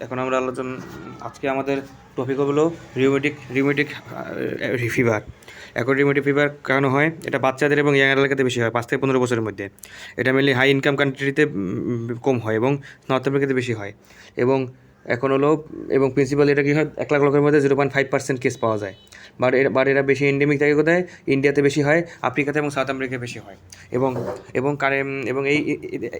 এখন আমরা আজকে আমাদের টপিক হলো রিউমেটিক ফিভার। এখন রিউমেটিক ফিভার কেন হয়? এটা বাচ্চাদের এবং ইয়াং এলাকাতে বেশি হয়, 5 থেকে 15 বছরের মধ্যে। এটা মেনলি হাই ইনকাম কান্ট্রিতে কম হয় এবং নর্থ আমেরিকাতে বেশি হয়। এবং এখন হলো এবং প্রিন্সিপাল এটা কী হয়, 1 লাখ লোকের মধ্যে 0.5% কেস পাওয়া যায়। বাট এরা বেশি এন্ডেমিক থাকে কোথায়? ইন্ডিয়াতে বেশি হয়, আফ্রিকাতে এবং সাউথ আমেরিকায় বেশি হয়। এবং এবং এবং এই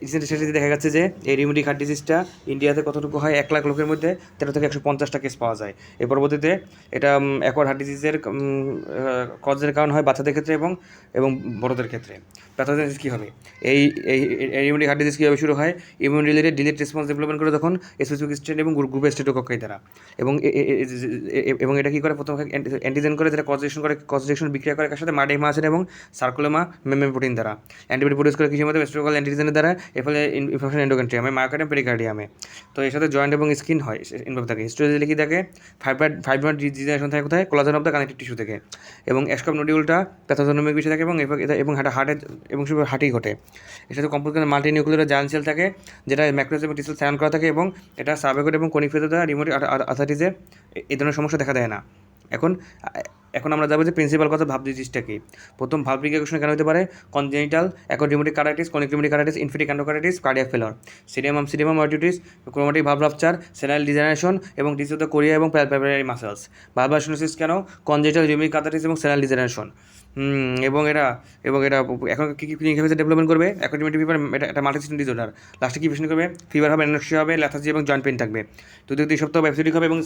রিসেন্ট দেখা যাচ্ছে যে এই রিউমেটিক হার্ট ডিজিজটা ইন্ডিয়াতে কতটুকু হয়, 1 লাখ লোকের মধ্যে 13 থেকে 150টা কেস পাওয়া যায়। এর পরবর্তীতে এটা অ্যাকোয়ার্ড হার্ট ডিজিজের কজের কারণ হয় বাচ্চাদের ক্ষেত্রে এবং বড়দের ক্ষেত্রে। প্যাথোজেনেসিস কী হবে? এই এই রিউমেটিক হার্ট ডিজিজ কীভাবে শুরু হয়? Immune related delete response development করে তখন স্পেসিফিক স্ট্রেন এবং গ্রুপের স্টেটোকক্কাই দ্বারা। এবং এটা কী করে? প্রথম অ্যান্টিজেন করে, যেটা কজেশন বিক্রিয়া করে কার সাথে? মাইটোসিন এবং সার্কুলোমা মেমব্রেন প্রোটিন দ্বারা। অ্যান্টিবডি প্রডিউস করে কিসের মধ্যে? স্টেটোকক্কাল অ্যান্টিজেনের দ্বারা। এর ফলে ইনফেকশন এন্ডোকার্ডিয়ামে, মায়োকার্ডিয়াম, পেরিকার্ডিয়ামে। তো এর সাথে জয়েন্ট এবং স্কিন হয় ইনভলভ থাকে। হিস্টোরিয়ালি কী থাকে? ফাইব্রয়েড ডিজেনারেশন থাকে কোথায়? Collagen of the connective tissue থেকে। এবং অ্যাশকপ নোডিউলটা প্যাথোজেনিক বিষয় থাকে এবং হার্টের এবং হার্টেই ঘটে। এর সাথে complication multi nuclear giant cell থাকে, যেটা ম্যাক্রোস এবং টিসেল সায়ন করা থাকে এবং এটা সার্ভাইকাল এবং কোনিক ফেজে দ্বারা রিমোট আর্থাইটিসে এই ধরনের সমস্যা দেখা দেয় না। এখন আমরা যাবো যে প্রিন্সিপাল কথা, ভাব ডিজিজটা কি। প্রথম ভাব রিগ্রেশন কেন হতে পারে? Congenital acquired rheumatic carditis, chronic rheumatic carditis, infective endocarditis, cardiac failure, সিডিয়াম aortitis, traumatic valve rupture, senile degeneration এবং ডিজিজ অফ দ্য কোরিয়া এবং প্যালপেবরারি মাসেলস। ভালভার সিনোসিস কেন? কনজেনিটাল রিউমেটিক কার্ডাইটিস এবং সেনাইল ডিজেনারেশন। এবং এটা এখন কী ক্লিনিক্যাল ফেজে ডেভেলপমেন্ট করবে? অ্যাকোয়ার্ড রিউমেটিক ফিভার এটা মাল্টিসিস্টেম ডিসঅর্ডার। লাস্টে কী পেশেন্ট করবে? ফিভার হবে, অ্যানোরেক্সিয়া হবে, ল্যাথার্জি এবং জয়েন্ট পেইন থাকবে। 2 সপ্তাহ অ্যাপসিডিক হবে এবং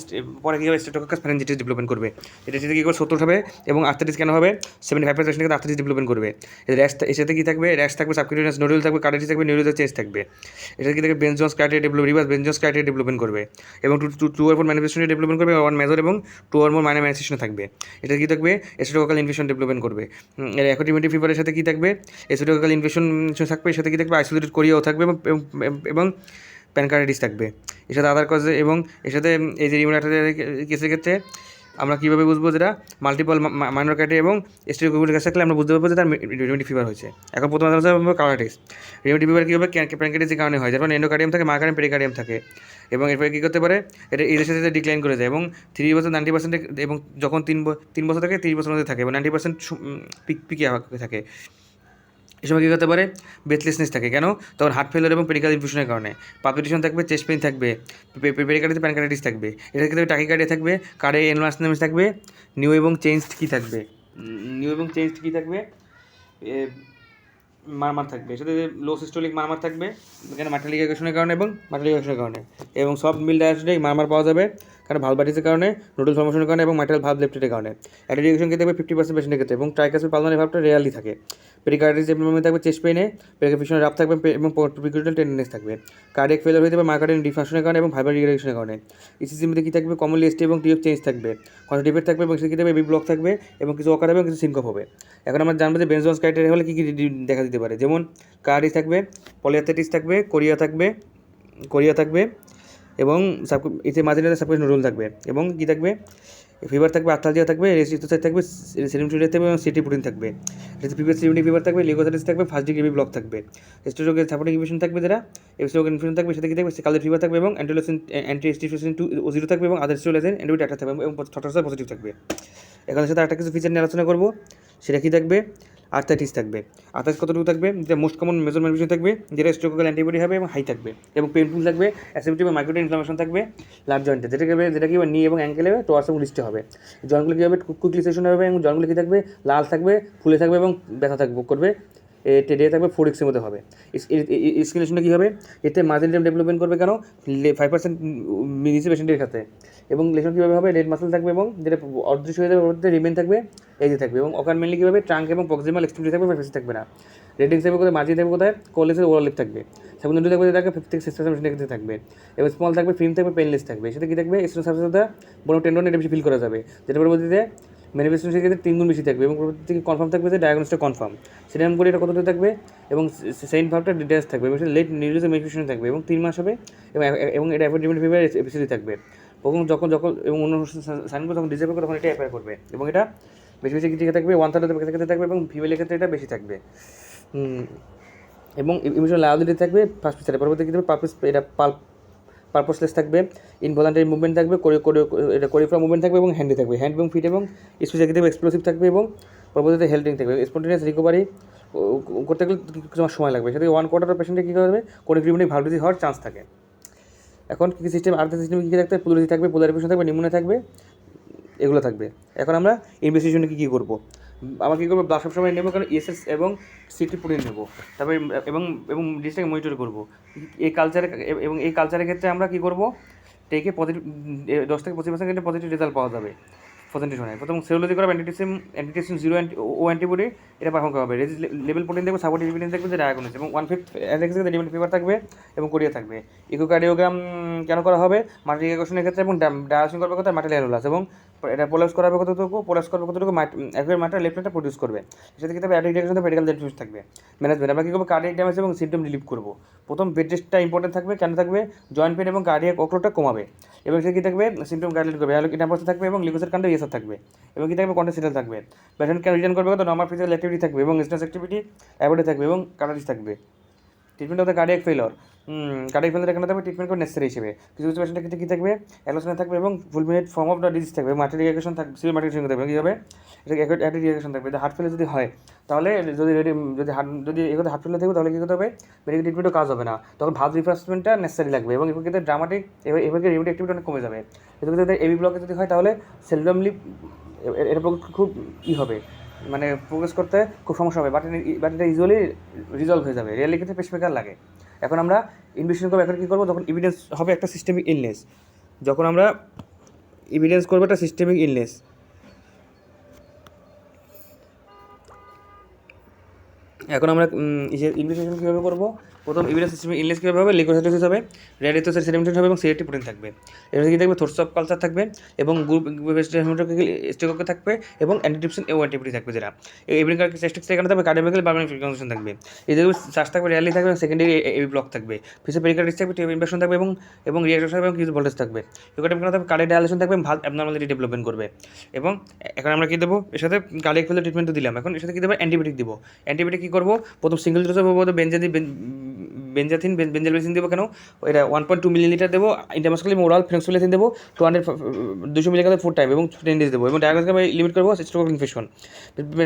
পরে কী হবে? স্টেটোকক্কাস ফ্যারিঞ্জিটিস ডেভেলপমেন্ট করবে। এটা সেটা কী করে? 70 হবে এবং আর্থাইটিস কেন হবে? 75% ক্ষেত্রে আর্থাইটিস ডেভেলপমেন্ট করবে। এর সাথে কী থাকবে? র্যাশ থাকবে, সাবকিউটেনিয়াস নোডুল থাকবে, কার্ডিটিস থাকবে, নিউরোলজিক চেঞ্জ থাকবে। এটা কী থাকবে? Ben Jones criteria develop, reverse Ben Jones criteria development করবে এবং 2 or 4 ম্যানিফেস্টেশন ডেভেলপমেন্ট করবে, 1 মেজর এবং 2 or more মাইনর ম্যানিফেস্টেশন থাকবে। এটা কী থাকবে? স্টেটোকক্কাল ইনফেকশন ডেভেলপমেন্ট করবে। এর অ্যাকোয়ার্ড ফিভারের সাথে কী থাকবে? স্টেটোকক্কাল ইনফেকশন থাকবে, এর সাথে কী থাকবে? আইসোলেটেড কোরিয়াও থাকবে এবং প্যানকার্ডিটিস থাকবে। এর সাথে আদার কজে এবং এর সাথে এই যে রিউমেটিক কেসের ক্ষেত্রে আমরা কীভাবে বুঝবো যেটা মাল্টিপল মাইনর ক্রাইটেরিয়া এবং স্টেটোকক্কাল কেস থাকলে আমরা বুঝতে পারবো যে তার রিউমেটিক ফিভার হয়েছে। এখন প্রথমে কার্ডিটিস। রিউমেটিক ফিভার কী হবে? প্যানকার্ডিটিসের কারণে হয়, যেমন এন্ডোকার্ডিয়াম থাকে, মায়োকার্ডিয়াম, পেরিকার্ডিয়াম থাকে। এবং এরপরে কী করতে পারে? এটা এদের সাথে ডিক্লাইন করে যায় এবং 3 বছর 90% এবং যখন 3 বছর থাকে 30 বছরের মধ্যে থাকে এবং 90% পিকে থাকে। এই সময় কী করতে পারে? ব্রেথলেসনেস থাকে। কেন? তখন হার্ট ফেলিওর এবং পেরিকার্ডিয়াল ইনফিউশনের কারণে। পালপিটেশন থাকবে, চেস্ট পেইন থাকবে, পেরিকার্ডিয়াতে প্যানকার্ডিটিস থাকবে। এটার ক্ষেত্রে টাকিকার্ডিয়া থাকবে, কার্ডিয়াক এনলার্জমেন্ট থাকবে, নিউ এবং চেঞ্জড কী থাকবে? মারমার থাকবে। এর সাথে লো সিস্টোলিক মারমার থাকবে, এখানে মাইট্রাল লিগারেশনের কারণে এবং সব মিল ডায়াস্টে মারমার পাওয়া যাবে, কারণ ভালভাইটিসের কারণে, নোডুল ফর্মেশনের কারণে এবং মাইট্রাল ভালভ লেপ্টেটের কারণে। অ্যাডিডিকেশন ক্ষেত্রে থাকবে 50% পেশেন্টের ক্ষেত্রে এবং ট্রাইকাসিড পালমোনারি ভাবটা রেয়ারলি থাকে। পেরিকার্ডিটিস ডেভেলপমেন্ট থাকবে চেস্ট পেইনে, পেরিফেশনের রাপ থাকবে এবং পিকুটাল টেন্ডেন্স থাকবে। কার্ডিয়াক ফেলিওর হয়ে যাবে মায়োকার্ডিয়াল ডিফাংশনের কারণে এবং ভাইবার রিগ্রেশনের কারণে। ইসিজির মধ্যে কী থাকবে? কমনলি এসটি এবং টিএফ চেঞ্জ থাকবে, কনজেক্টিভ থাকবে এবং সেক্ষেত্রে বি ব্লক থাকবে এবং কিছু অকার হবে এবং কিছু সিনকপ হবে। এখন আমরা জানবো যে বেনজোন্স ক্রাইটেরিয়া হলে কী কী দেখা দিতে পারে, যেমন কার্ডিস থাকবে, পলিআর্থাইটিস থাকবে, কোরিয়া থাকবে এবং এতে মাঝে সাবকুশন রোল থাকবে এবং কী থাকবে? ফিভার থাকবে, আর্থালজিয়া থাকবে, রেসিটোসাইট থাকবে, সেরিমোনিয়া থাকবে এবং সিটি প্রোটিন থাকবে। এতে প্রিভিয়াস সিরিমোনিক ফিভার থাকবে, লিউকোসাইটিস থাকবে, ফার্স্ট ডিগ্রি ব্লক থাকবে, স্টেটোকের সাপোর্টিং ইনফেকশন থাকবে, যারা এপিসোড ইনফেকশন থাকবে, সেটা কী থাকবে? কালের ফিভার থাকবে এবং অ্যান্টি 2 থাকবে এবং আদার স্টোলেজেন অ্যান্টিবডি অ্যাটাক থাকবে এবং 18% পজিটিভ থাকবে। এখানের সাথে একটা কিছু ফিচার নিয়ে আলোচনা করবো, সেটা কী থাকবে? আর্থাইটিস থাকবে। আর্থাইটিস কতটুকু থাকবে? যেটা মোস্ট কমন মেজর ম্যানিফেস্টেশন থাকবে, যেটা স্টেটোকক্কাল অ্যান্টিবডি হবে এবং হাই থাকবে এবং পেইনফুল থাকবে, অ্যাসিডিটি এবং মাইক্রোটিন ইনফ্লামেশন থাকবে লার্জ জয়েন্টে, যেটা কি নি এবং অ্যাঙ্কেলে টোয়ার্স এবং রিস্টে হবে। জয়েন্টগুলো কী হবে? কুইকলি সেশন হবে এবং জয়েন্টগুলো কী থাকবে? লাল থাকবে, ফুলে থাকবে এবং ব্যথা করবে। ডে থাকবে 4 weeks মধ্যে হবে। স্কিলেশনটা কী হবে? এতে মাসেল ডেভেলপমেন্ট করবে, কেন? 5% নিচে পেশেন্টের ক্ষেত্রে। এবং লেশন কীভাবে হবে? রেড মাসেল থাকবে এবং যেটা অদৃশ্য হয়ে যাবে ওর রিমেন থাকবে, এই যে থাকবে এবং অকার মেনলি কীভাবে? ট্রাঙ্ক এবং প্রক্সিমাল এক্সট্রিমিটি থাকবে, ফেসে থাকবে না। রেডিংস থাকবে কোথায়? মাঝে থাকবে কোথায়? কোলেসের ওরাল লিপ থাকবে। সেকেন্ডারি থাকবে, যেটা 5 থেকে 6% ক্ষেত্রে থাকবে এবং স্মল থাকবে, ফিল্ম থাকবে, পেনলেস থাকবে। সেটা কী থাকবে? এক্সট্রা সাবস্টেন্স বড় টেন্ডন, এটা বেশি ফিল করা যাবে, যেটা পরবর্তীতে ম্যানিফেস্টেশনের ক্ষেত্রে 3 গুণ বেশি থাকবে এবং পরবর্তী থেকে কনফার্ম থাকবে যে ডায়াগনোসটা কনফার্ম। সেরকম করে এটা কতটা থাকবে এবং সেকেন্ড ভাবটা ডিটেলস থাকবে এবং সেটা লেট নিউরোজের ম্যানিফেস্টেশন থাকবে এবং 3 মাস হবে এবং এটা অ্যাফোর্ডেবল ফিভার এপিসিডি থাকবে যখন এবং অন্য সাইনগুলো যখন ডিসেবল করে তখন এটা অ্যাপ্লাই করবে এবং এটা বেশি কী দিকে থাকবে? 1/3 ক্ষেত্রে থাকবে এবং ফিমেলের ক্ষেত্রে এটা বেশি থাকবে এবং ইমিউনাল লায়াবিলিটি থাকবে ফার্স্ট পিকচারে, পরবর্তী কী থাকবে? এটা পারপসলেস থাকবে, ইনভলান্টারি মুভমেন্ট থাকবে, এটা কোরিওগ্রাফ মুভমেন্ট থাকবে এবং হ্যান্ডি থাকবে, হ্যান্ড এবং ফিট এবং স্পেশালি থাকবে, এক্সপ্লোসিভ থাকবে এবং পরবর্তীতে হেল্ডিং থাকবে। স্পন্টেনিয়াস রিকভারি করতে গেলে কিছু সময় লাগবে, সেটা 1/4 পেশেন্টে কী করবে কোনিক রিউমেটিক ভালভ ডিজিজ হওয়ার চান্স থাকে। এখন কী সিস্টেম আর্থ সিস্টেমে কী থাকবে, পুলোরিটি থাকবে, পোলারিফিকেশন থাকবে, নিউমোনিয়া থাকবে, এগুলো থাকবে। এখন আমরা ইনভেস্টিগেশনে কী করবো, আমরা কী করবো, ব্লাড সবসময় নেবো, কারণ ইএসএস এবং সিটি প্রোটিন নেবো, তারপরে এবং ডিসটাকে মনিটর করবো। এই কালচারের ক্ষেত্রে আমরা কী করবো, টেকে পজিটিভ 10 থেকে 25% পজিটিভ রেজাল্ট পাওয়া যাবে প্রেজেন্টেশনে। প্রথম সেরোলজি করা অ্যান্টিটেশন 0 ও অ্যান্টিবডি এটা পারফর্ম করা হবে। রেজিস লেভেল প্রোটিন দেখবে, সাপোর্টিভ এভিডেন্স দেখবে, যে ডায়াগনোসিস এবং 1/5 অ্যালেক্সিস ফিভার থাকবে এবং কোরিয়া থাকবে। ইকোকার্ডিওগ্রাম কেন করা হবে, মাল্টি ইকুয়েশনের ক্ষেত্রে এবং ডায়াসিং করবে কথা মাল্টি অ্যানুলাস, এবং এটা পোলাস করাবে কতটুকু, একবার মাত্রা লেফটটা প্রডিউস করবে। সেটা ক্ষেত্রে অ্যাডিক ডিরেকশন মেডিকেল ডেন্টিস্ট থাকবে। ম্যানেজমেন্ট আমরা কী করবো, কার্ডিয়াক ড্যামেজ এবং সিমটম রিলিভ করবো। প্রথম বেড টেস্টটা ইম্পর্টেন্ট থাকবে, কেন থাকবে, জয়েন্ট পেন এবং কার্ডিয়াক অক্লোডটা কমাবে, এবং সে কী থাকবে, সিমটম গাইডলাইন করবে, ইনঅ্যাম্পাসে থাকবে এবং লিকোসের কাণ্ড ইয়েসার থাকবে, এবং কী থাকবে, কন্টেন্সিটাল থাকবে। পেশেন্ট ক্যান রিটার্ন করবে কত, নর্মাল ফিজিক্যাল অ্যাক্টিভিটি থাকবে এবং স্ট্রেস অ্যাক্টিভিটি অ্যাভয়েড থাকবে এবং কাটারিস থাকবে। Treatment of the cardiac failure, cardiac failure এখানে থাকবে ট্রিটমেন্ট করে নেসেসারি হিসেবে। কিছু পেশেন্টের ক্ষেত্রে কী থাকবে, অ্যালোসিনা থাকবে এবং ফুলমিনেট ফর্ম অফ দ্য ডিজিজ থাকবে, মাল্টি রিয়াকশন থাকবে, সিভিয়ার মাল্টি রিয়াকশন থাকবে। কী হবে, এটা অ্যাডিক রিয়াকশন থাকবে। হার্ট ফেলার যদি হয় তাহলে যদি এগুলো হার্ট ফেলার থাকবে তাহলে কী করতে হবে, মেডিকেল ট্রিটমেন্টও কাজ হবে না, তখন ভালভ রিপ্লেসমেন্টটা নেসেসারি লাগবে এবং এগুলো ক্ষেত্রে ড্রামাটিক এবার রিমোট অ্যাক্টিভিটি অনেক কমে যাবে। এগুলো ক্ষেত্রে এবি ব্লকে যদি হয় তাহলে সেলডমলি এর খুব হবে, মানে প্রোগ্রেস করতে খুব সমস্যা হবে, বাট এটা ইউজুয়ালি রিজলভ হয়ে যাবে। রিয়েলি ক্ষেত্রে পেসমেকার লাগে। এখন আমরা ইনভেস্টিগেশন করবো, এখন কী করবো, যখন এভিডেন্স হবে একটা সিস্টেমিক ইলনেস, যখন আমরা এভিডেন্স করবো একটা সিস্টেমিক ইলনেস, এখন আমরা ইনভেস্টিগেশন কীভাবে করবো, প্রথম এভিডেন্স সিস্টেমিক ইলনেস কীভাবে হবে, লিউকোসাইটোসিস হবে, রেডিওসাইট সেডিমেন্টেড হবে এবং সিরেটিভ প্রোটিন থাকবে। এর কী থাকবে, থোর্স অফ কালচার থাকবে এবং গ্রুপ স্টেককে থাকবে এবং অ্যান্টিডিপশন ও অ্যান্টিবডি থাকবে, যেটা এভিডেন্স ক্যারেক্টারিস্টিক্স এখানে থাকবে, কার্ডিওভাস্কুলার বায়োমেট্রিক কন্ডিশন থাকবে। এই যে চার্জ থাকবে, র্যালি থাকবে এবং সেকেন্ডারি এবি ব্লক থাকবে, ফিসে পেরিকার্ডিস থাকবে, টিউব ইনফেকশন থাকবে এবং রিয়াকশন থাকবে এবং কিছু ভোল্টেজ থাকবে। ইউকার্ডিয়াম কেন থাকবে, কার্ডিয়াক ডায়ালেশন থাকবে, ভালভ অ্যাবনর্মালিটি ডেভেলপমেন্ট করবে। এবং এখন আমরা কী দেবো, এর সাথে কার্ডিয়াক ফেলের ট্রিটমেন্ট তো দিলাম, এখন এর সাথে কী দেবো, অ্যান্টিবায়োটিক দেবো। অ্যান্টিবায়োটিক কী করবো, প্রথম সিঙ্গেল ডোজ হবে বেনজাথিন দেবো, কেন, এটা 1.2 মিলিলিটার দেবো ইন্টারমাসকুলার ওরাল ফেনক্সিলিন দেবো 200 মিলিগ্রাম 4 টাইম এবং 10 ডেজ দেবো, এবং ডায়াগনোসিস আমি লিমিট করবো স্ট্রোক ইনফেকশন।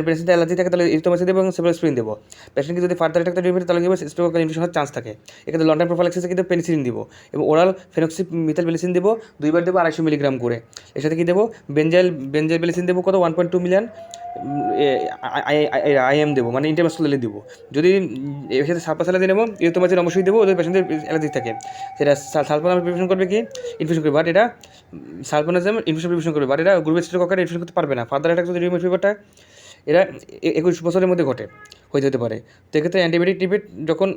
পেশেন্টের অ্যালার্জি থাকে তাহলে ইরিথ্রোমাইসিন দেবো এবং সেফালোস্প্রিন দেবো। পেশেন্টকে যদি ফার্দার একটা তাহলে কী হবে, স্ট্রোক ইনফেকশন হওয়ার চান্স থাকে। এক্ষেত্রে লং টাইম প্রোফাইলাক্সিসে কিন্তু পেনিসিলিন দেবো এবং ওরাল ফেনক্সিমিথাইলবেলিসিন দেবো 2 বার দেবো 250 মিলিগ্রাম করে। এর সাথে কী দেবো, বেনজাইলবেলিসিন দেবো কত, 1.2 মিলিয়ন আইএম দেবো, মানে ইন্টারমাসকুলারলি দেবো। যদি এর সাথে সালপাসালাদি নেবো, ইরিথ্রোমাইসিন অবশ্যই দেবো, যদি পেশেন্টের অ্যালার্জি থাকে। সেটা সালফোনাম প্রিভেনশন করবে, কি ইনফেকশন করবে, বাট এটা সালফোনাজম ইনফেকশন প্রিভেনশন করবে, বাট এটা গ্রুপের স্ট্রোককে ইনফেকশন করতে পারবে না। ফার্দার অ্যাটাক যদি রিউমেট ফিভারটা এরা 21 বছরের মধ্যে হতে পারে। তো এক্ষেত্রে অ্যান্টিবায়োটিক ট্রিটমেন্ট যখন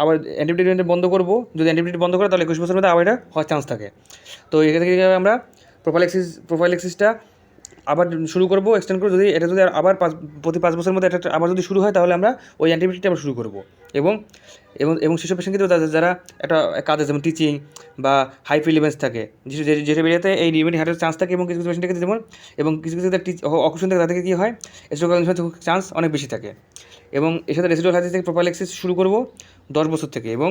আবার অ্যান্টিবায়োটিক বন্ধ করবো, যদি অ্যান্টিবায়োটিক বন্ধ করে তাহলে 21 বছরের মধ্যে আবার এটা হওয়ার চান্স থাকে। তো এক্ষেত্রে কীভাবে আমরা প্রোফাইলাক্সিসটা আবার শুরু করবো, এক্সটেন্ড করবো। যদি এটা যদি আবার প্রতি 5 বছরের মধ্যে এটা আবার যদি শুরু হয় তাহলে আমরা ওই অ্যান্টিবায়োটিকটা আবার শুরু করবো। এবং এবং এবং সেসব পেশেন্ট কিন্তু যারা একটা কাজে যেমন টিচিং বা হাই ফিলিমেন্স থাকে, যেসব এরিয়াতে এই রিউমেটিক হার্টের চান্স থাকে, এবং কিছু কিছু পেশেন্টের ক্ষেত্রে যেমন এবং কিছু কিছু অকুশন থাকে, তাদেরকে কী হয়, স্ট্রোক চান্স অনেক বেশি থাকে। এবং এর সাথে রেসিডুয়াল হার্ট থেকে প্রোফাইলাক্সিস শুরু করবো 10 বছর থেকে এবং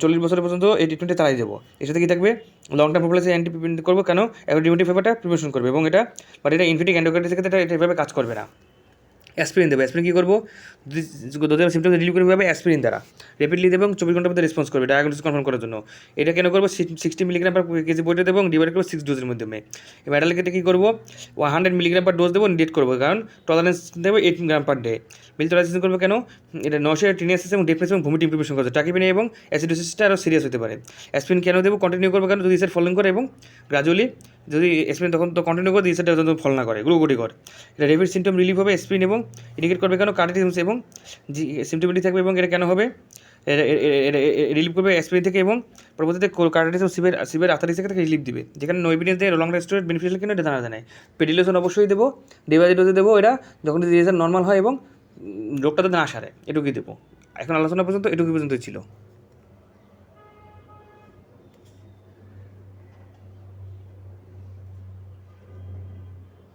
40 বছর পর্যন্ত এই ট্রিটমেন্টে চালিয়ে দেবো। এর সাথে কী থাকবে, লং টার্ম প্রোফাইলাক্সিস অ্যান্টি করবো, কেন, রিউমেটিক ফিভারটা প্রিভেনশন করবে এবং এটা ইনফেক্টিক এন্ডোকার্ডিটিসের ক্ষেত্রে এটা এভাবে কাজ করবে না। অ্যাসপিরিন দেবে, অ্যাসপিরিন কী করবো, যদি সিমটম রিলিভ করবে হবে অ্যাসপিরিন দ্বারা রেপিডলি দেবে এবং 24 ঘন্টার মধ্যে রেসপন্স করবে ডায়াগনোসিস কনফার্ম করার জন্য। এটা কেন করবো, 60 মিলিগ্রাম পার কেজি বইটা দেবো এবং ডিভাইড করবো 6 ডোজের মাধ্যমে। এবার অ্যাডাল্ট ক্ষেত্রে কী করবো, 100 মিলিগ্রাম পার ডোজ দেবো, ডেট করবো, কারণ টলারেন্স দেবো 18 গ্রাম পার ডে। মিল টলারেন্স করবো কেন, এটা নশিয়া টিনিয়াসিস এবং ডিপ্রেস এবং ভমিটিং প্রিপারেশন করছে, টাকিপিনে এবং অ্যাসিডোসিসটা আরও সিরিয়াস হতে পারে। অ্যাসপিরিন কেন দেবো, কন্টিনিউ করবো, কারণ যদি ইসের ফলোইং করে এবং গ্রাজুয়ালি যদি অ্যাসপিরিন তখন তো কন্টিনিউ করে ইসেরটা যখন ফল না করে গ্লুকোটি করে, এটা রেপিড সিমটম রিলিভ হবে অ্যাসপিরিন এবং ইন্ডিকেট করবে কেন, কার্ডিটিস এবং সিমটমেটিক থাকবে এবং এটা কেন হবে, রিলিভ করবে অ্যাসপিরিন থেকে এবং পরবর্তীতে কার্ডিটিস এবং সিভিয়ার আর্থারাইটিস থেকে রিলিভ দিবে, যেখানে নো এভিডেন্স দেয় লং রেস্টোরেট বেনিফিশিয়াল কিনা এটা জানা যায় না। পেডিলেশন অবশ্যই দেবো, ডিভাইড ডোজে দেবো, এটা যখন রেজাল্ট নর্মাল হয় এবং রোগটা তো না সারে, এটুকুই দেবো। এখন আলোচনা পর্যন্ত এটুকুই পর্যন্তই ছিল।